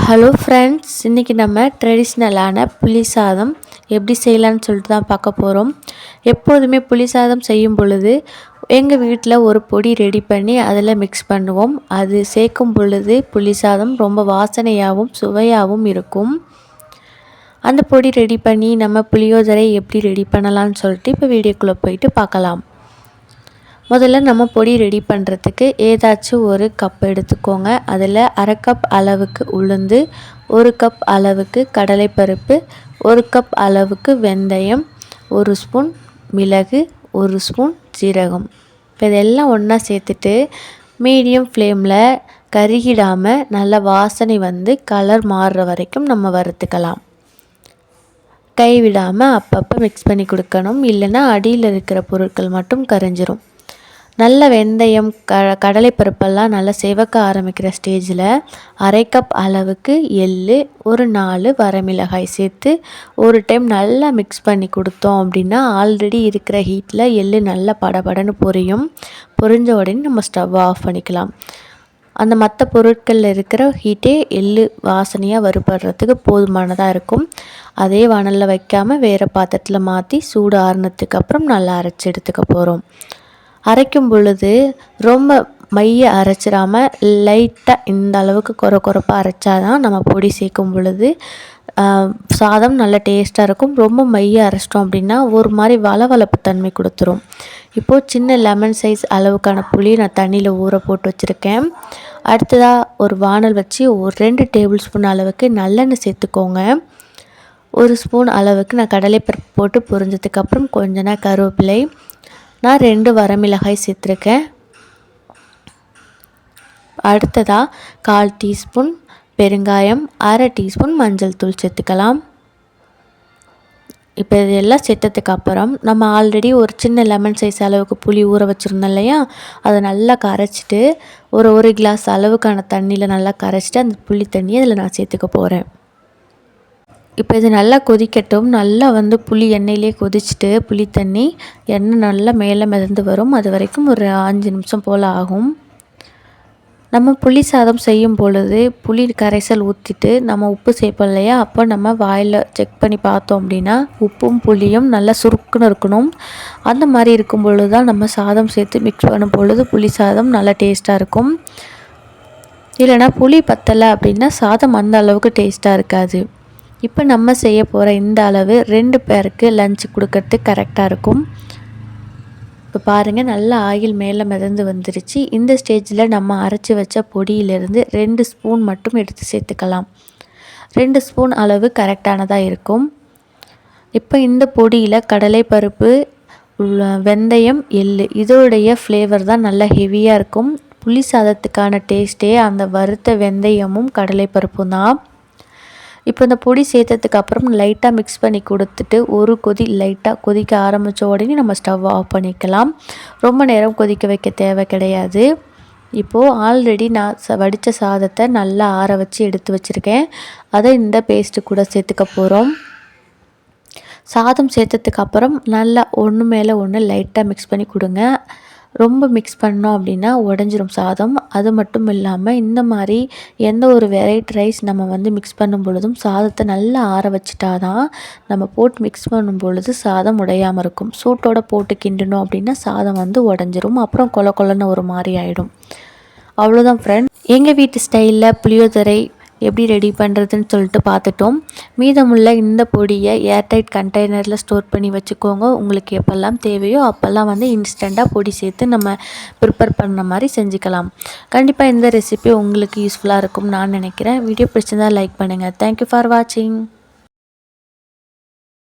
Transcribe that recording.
Hello friends, இன்றைக்கி நம்ம ட்ரெடிஷ்னலான புளி சாதம் எப்படி செய்யலான்னு சொல்லிட்டு தான் பார்க்க போகிறோம். எப்போதுமே புளி சாதம் செய்யும் பொழுது எங்கள் வீட்டில் ஒரு பொடி ரெடி பண்ணி அதில் மிக்ஸ் பண்ணுவோம். அது சேர்க்கும் பொழுது புளி சாதம் ரொம்ப வாசனையாகவும் சுவையாகவும் இருக்கும். அந்த பொடி ரெடி பண்ணி நம்ம புளியோதரை எப்படி ரெடி பண்ணலான்னு சொல்லிட்டு இப்போ வீடியோக்குள்ளே போயிட்டு பார்க்கலாம். முதல்ல நம்ம பொடி ரெடி பண்ணுறதுக்கு ஏதாச்சும் ஒரு கப் எடுத்துக்கோங்க. அதில் அரை கப் அளவுக்கு உளுந்து, 1 கப் அளவுக்கு கடலைப்பருப்பு, 1 கப் அளவுக்கு வெந்தயம், 1 ஸ்பூன் மிளகு, 1 ஸ்பூன் சீரகம். இப்போ இதெல்லாம் ஒன்றா சேர்த்துட்டு மீடியம் ஃப்ளேமில் கருகிடாமல் நல்ல வாசனை வந்து கலர் மாறுற வரைக்கும் நம்ம வறுத்துக்கலாம். கைவிடாமல் அப்பப்போ மிக்ஸ் பண்ணி கொடுக்கணும், இல்லைன்னா அடியில் இருக்கிற பொருட்கள் மட்டும் கரைஞ்சிரும். நல்ல வெந்தயம் கடலைப்பருப்பெல்லாம் நல்லா சிவக்க ஆரம்பிக்கிற ஸ்டேஜில் அரை கப் அளவுக்கு எள்ளு, ஒரு 4 வரமிளகாய் சேர்த்து ஒரு டைம் நல்லா மிக்ஸ் பண்ணி கொடுத்தோம் அப்படின்னா ஆல்ரெடி இருக்கிற ஹீட்டில் எள்ளு நல்லா படபடன்னு பொரிஞ்ச உடனே நம்ம ஸ்டவ் ஆஃப் பண்ணிக்கலாம். அந்த மற்ற பொருட்களில் இருக்கிற ஹீட்டே எள்ளு வாசனையாக வறுபடுறதுக்கு போதுமானதாக இருக்கும். அதே வானலில் வைக்காமல் வேறு பாத்திரத்தில் மாற்றி சூடு ஆறுனதுக்கு அப்புறம் நல்லா அரைச்சி எடுத்துக்க போகிறோம். அரைக்கும் பொழுது ரொம்ப மைய அரைச்சிடாமல் லைட்டாக இந்த அளவுக்கு கொரப்பாக அரைச்சாதான் நம்ம பொடி சேர்க்கும் பொழுது சாதம் நல்ல டேஸ்ட்டாக இருக்கும். ரொம்ப மைய அரைச்சிட்டோம் அப்படின்னா ஒரு மாதிரி வளவளப்பு தன்மை கொடுத்துரும். இப்போது சின்ன லெமன் சைஸ் அளவுக்கான புளி நான் தண்ணியில் ஊற போட்டு வச்சுருக்கேன். அடுத்ததாக ஒரு வானல் வச்சு ஒரு 2 டேபிள் ஸ்பூன் அளவுக்கு நல்லெண்ணெய் சேர்த்துக்கோங்க. 1 ஸ்பூன் அளவுக்கு நான் கடலைப்பருப்பு போட்டு பொரிஞ்சதுக்கப்புறம் கொஞ்சம் கருவேப்பிலை, நான் 2 வரமிளகாய் சேர்த்துருக்கேன். அடுத்ததாக 1/4 டீஸ்பூன் பெருங்காயம், அரை டீஸ்பூன் மஞ்சள் தூள் சேர்த்துக்கலாம். இப்போ இதெல்லாம் சேர்த்ததுக்கப்புறம் நம்ம ஆல்ரெடி ஒரு சின்ன லெமன் சைஸ் அளவுக்கு புளி ஊற வச்சுருந்தோம் இல்லையா, அதை நல்லா கரைச்சிட்டு ஒரு கிளாஸ் அளவுக்கான தண்ணியில் நல்லா கரைச்சிட்டு அந்த புளி தண்ணியை அதில் நான் சேர்த்துக்க போகிறேன். இப்போ இது நல்லா கொதிக்கட்டும். நல்லா வந்து புளி எண்ணெயிலே கொதிச்சுட்டு புளி தண்ணி எண்ணெய் நல்லா மேலே மிதந்து வரும். அது வரைக்கும் ஒரு 5 நிமிஷம் போல் ஆகும். நம்ம புளி சாதம் செய்யும் பொழுது புளி கரைசல் ஊற்றிட்டு நம்ம உப்பு சேர்ப்போம் இல்லையா, அப்போ நம்ம வாயில் செக் பண்ணி பார்த்தோம் அப்படின்னா உப்பும் புளியும் நல்லா சுருக்குன்னு இருக்கணும். அந்த மாதிரி இருக்கும் பொழுது தான் நம்ம சாதம் சேர்த்து மிக்ஸ் பண்ணும் பொழுது புளி சாதம் நல்லா டேஸ்ட்டாக இருக்கும். இல்லைனா புளி பத்தலை அப்படின்னா சாதம் அந்த அளவுக்கு டேஸ்ட்டாக இருக்காது. இப்போ நம்ம செய்ய போகிற இந்த அளவு 2 பேருக்கு லஞ்ச் கொடுக்கறதுக்கு கரெக்டாக இருக்கும். இப்போ பாருங்கள், நல்லா ஆயில் மேலே மிதந்து வந்துருச்சு. இந்த ஸ்டேஜில் நம்ம அரைச்சி வச்ச பொடியிலேருந்து 2 ஸ்பூன் மட்டும் எடுத்து சேர்த்துக்கலாம். 2 ஸ்பூன் அளவு கரெக்டானதாக இருக்கும். இப்போ இந்த பொடியில் கடலைப்பருப்பு, வெந்தயம், எள்ளு இதோடைய ஃப்ளேவர் தான் நல்லா ஹெவியாக இருக்கும். புளி சாதத்துக்கான டேஸ்ட்டே அந்த வறுத்த வெந்தயமும் கடலைப்பருப்பும் தான். இப்போ இந்த பொடி சேர்த்ததுக்கு அப்புறம் லைட்டாக மிக்ஸ் பண்ணி கொடுத்துட்டு ஒரு கொதி லைட்டாக கொதிக்க ஆரம்பித்த உடனே நம்ம ஸ்டவ் ஆஃப் பண்ணிக்கலாம். ரொம்ப நேரம் கொதிக்க வைக்க தேவை கிடையாது. இப்போது ஆல்ரெடி நான் வடித்த சாதத்தை நல்லா ஆற வச்சு எடுத்து வச்சுருக்கேன். அதை இந்த பேஸ்ட்டு கூட சேர்த்துக்க போகிறோம். சாதம் சேர்த்ததுக்கு அப்புறம் நல்லா ஒன்று மேலே ஒன்று லைட்டாக மிக்ஸ் பண்ணி கொடுங்க. ரொம்ப மிக்ஸ் பண்ணோம் அப்படின்னா உடஞ்சிரும் சாதம். அது மட்டும் இல்லாமல் இந்த மாதிரி எந்த ஒரு வெரைட்டி ரைஸ் நம்ம வந்து மிக்ஸ் பண்ணும் பொழுதும் சாதத்தை நல்லா ஆற வச்சுட்டா தான் நம்ம போட்டு மிக்ஸ் பண்ணும் பொழுது சாதம் உடையாமல் இருக்கும். சூட்டோடு போட்டு கிண்டணும் அப்படின்னா சாதம் வந்து உடஞ்சிரும், அப்புறம் கொலன்னு ஒரு மாதிரி ஆகிடும். அவ்வளோதான் ஃப்ரெண்ட், எங்கள் வீட்டு ஸ்டைலில் புளியோதரை எப்படி ரெடி பண்ணுறதுன்னு சொல்லிட்டு பார்த்துட்டோம். மீதமுள்ள இந்த பொடியை ஏர்டைட் கண்டெய்னரில் ஸ்டோர் பண்ணி வச்சுக்கோங்க. உங்களுக்கு எப்போல்லாம் தேவையோ அப்போல்லாம் வந்து இன்ஸ்டண்ட்டாக பொடி சேர்த்து நம்ம ப்ரிப்பேர் பண்ண மாதிரி செஞ்சுக்கலாம். கண்டிப்பாக இந்த ரெசிபி உங்களுக்கு யூஸ்ஃபுல்லாக இருக்கும்னு நான் நினைக்கிறேன். வீடியோ பிடிச்சிருந்தால் லைக் பண்ணுங்கள். தேங்க்யூ ஃபார் வாட்சிங்.